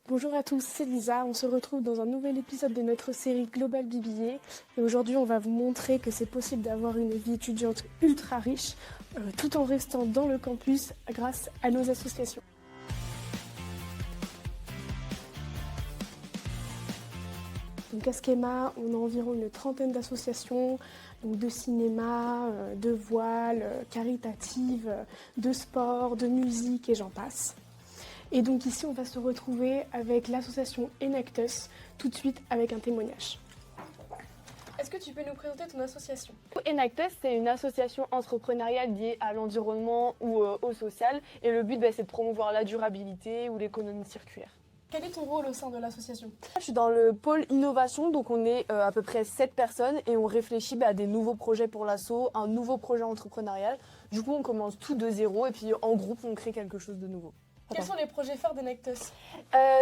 Bonjour à tous, c'est Lisa. On se retrouve dans un nouvel épisode de notre série Global BBA. Et aujourd'hui, on va vous montrer que c'est possible d'avoir une vie étudiante ultra riche tout en restant dans le campus grâce à nos associations. Donc à Schema, on a environ une trentaine d'associations, donc de cinéma, de voile, caritatives, de sport, de musique et j'en passe. Et donc ici, on va se retrouver avec l'association Enactus, tout de suite avec un témoignage. Est-ce que tu peux nous présenter ton association ? Enactus, c'est une association entrepreneuriale liée à l'environnement ou au social. Et le but, c'est de promouvoir la durabilité ou l'économie circulaire. Quel est ton rôle au sein de l'association ? Je suis dans le pôle innovation, donc on est à peu près 7 personnes et on réfléchit à des nouveaux projets pour l'asso, un nouveau projet entrepreneurial. Du coup, on commence tout de zéro et puis en groupe, on crée quelque chose de nouveau. Quels sont les projets phares d'Enactus ?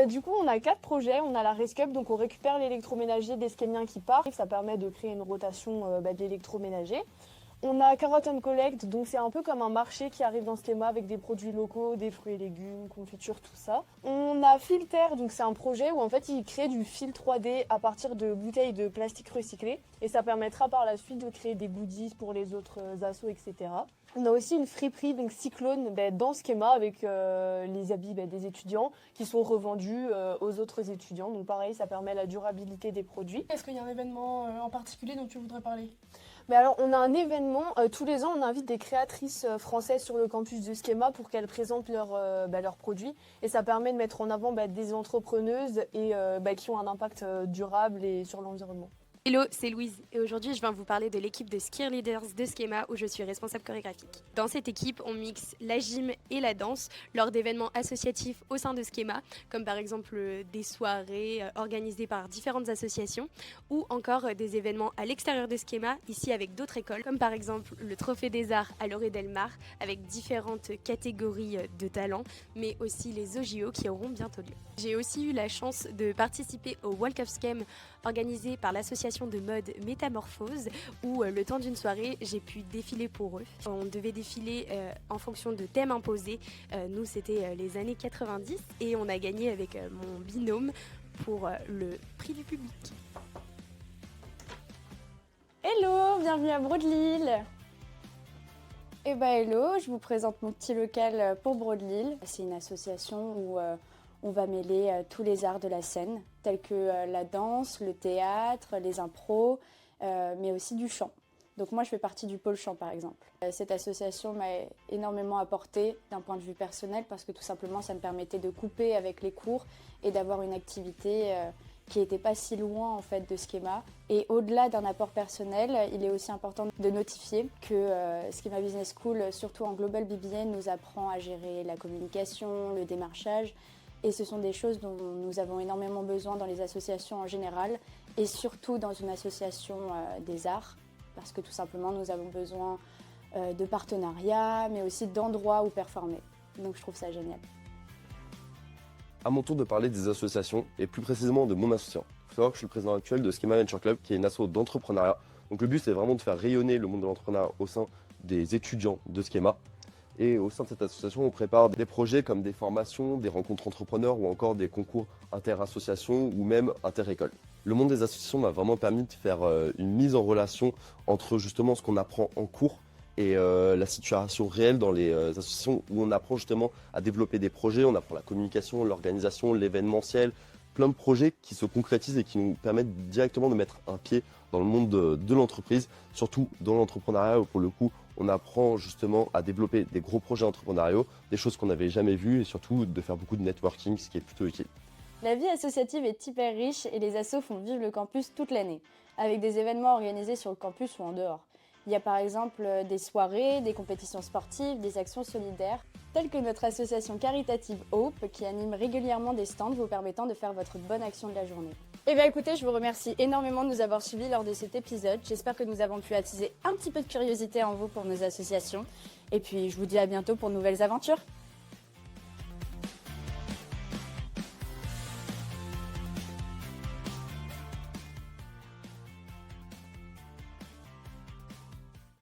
Du coup, on a 4 projets. On a la Rescup, donc on récupère l'électroménager des Schémiens qui part. Ça permet de créer une rotation de l'électroménager. On a Carrot and Collect, donc c'est un peu comme un marché qui arrive dans ce schéma avec des produits locaux, des fruits et légumes, confitures, tout ça. On a Filter, donc c'est un projet où en fait ils créent du fil 3D à partir de bouteilles de plastique recyclées et ça permettra par la suite de créer des goodies pour les autres assos, etc. On a aussi une friperie, donc Cyclone, dans ce schéma avec les habits des étudiants qui sont revendus aux autres étudiants. Donc pareil, ça permet la durabilité des produits. Est-ce qu'il y a un événement en particulier dont tu voudrais parler ? Alors, on a un événement, tous les ans, on invite des créatrices françaises sur le campus de Schema pour qu'elles présentent leurs produits. Et ça permet de mettre en avant des entrepreneuses et qui ont un impact durable et sur l'environnement. Hello, c'est Louise et aujourd'hui je viens vous parler de l'équipe de Skier Leaders de Schema où je suis responsable chorégraphique. Dans cette équipe, on mixe la gym et la danse lors d'événements associatifs au sein de Schema, comme par exemple des soirées organisées par différentes associations ou encore des événements à l'extérieur de Schema, ici avec d'autres écoles, comme par exemple le Trophée des Arts à Loré Del Mar avec différentes catégories de talents, mais aussi les OJO qui auront bientôt lieu. J'ai aussi eu la chance de participer au Walk of Schem organisé par l'association de mode Métamorphose où le temps d'une soirée j'ai pu défiler pour eux. On devait défiler en fonction de thèmes imposés. Nous c'était les années 90 et on a gagné avec mon binôme pour le prix du public. Hello, bienvenue à Broad-Lille. Hello, je vous présente mon petit local pour Broad-Lille. C'est une association où on va mêler tous les arts de la scène, tels que la danse, le théâtre, les impros, mais aussi du chant. Donc moi, je fais partie du pôle chant, par exemple. Cette association m'a énormément apporté d'un point de vue personnel parce que tout simplement, ça me permettait de couper avec les cours et d'avoir une activité qui n'était pas si loin en fait de Schema. Et au-delà d'un apport personnel, il est aussi important de notifier que Schema Business School, surtout en Global BBA, nous apprend à gérer la communication, le démarchage. Et ce sont des choses dont nous avons énormément besoin dans les associations en général et surtout dans une association des arts parce que tout simplement nous avons besoin de partenariats mais aussi d'endroits où performer. Donc je trouve ça génial. À mon tour de parler des associations et plus précisément de mon association. Il faut savoir que je suis le président actuel de Schema Venture Club qui est une asso d'entrepreneuriat. Donc le but c'est vraiment de faire rayonner le monde de l'entrepreneuriat au sein des étudiants de Schema. Et au sein de cette association, on prépare des projets comme des formations, des rencontres entrepreneurs ou encore des concours inter-associations ou même inter-écoles. Le monde des associations m'a vraiment permis de faire une mise en relation entre justement ce qu'on apprend en cours et la situation réelle dans les associations où on apprend justement à développer des projets, on apprend la communication, l'organisation, l'événementiel, plein de projets qui se concrétisent et qui nous permettent directement de mettre un pied dans le monde de l'entreprise, surtout dans l'entrepreneuriat où pour le coup on apprend justement à développer des gros projets entrepreneuriaux, des choses qu'on n'avait jamais vues et surtout de faire beaucoup de networking, ce qui est plutôt utile. La vie associative est hyper riche et les assos font vivre le campus toute l'année, avec des événements organisés sur le campus ou en dehors. Il y a par exemple des soirées, des compétitions sportives, des actions solidaires, telles que notre association caritative Hope qui anime régulièrement des stands vous permettant de faire votre bonne action de la journée. Écoutez, je vous remercie énormément de nous avoir suivis lors de cet épisode. J'espère que nous avons pu attiser un petit peu de curiosité en vous pour nos associations. Et puis je vous dis à bientôt pour de nouvelles aventures.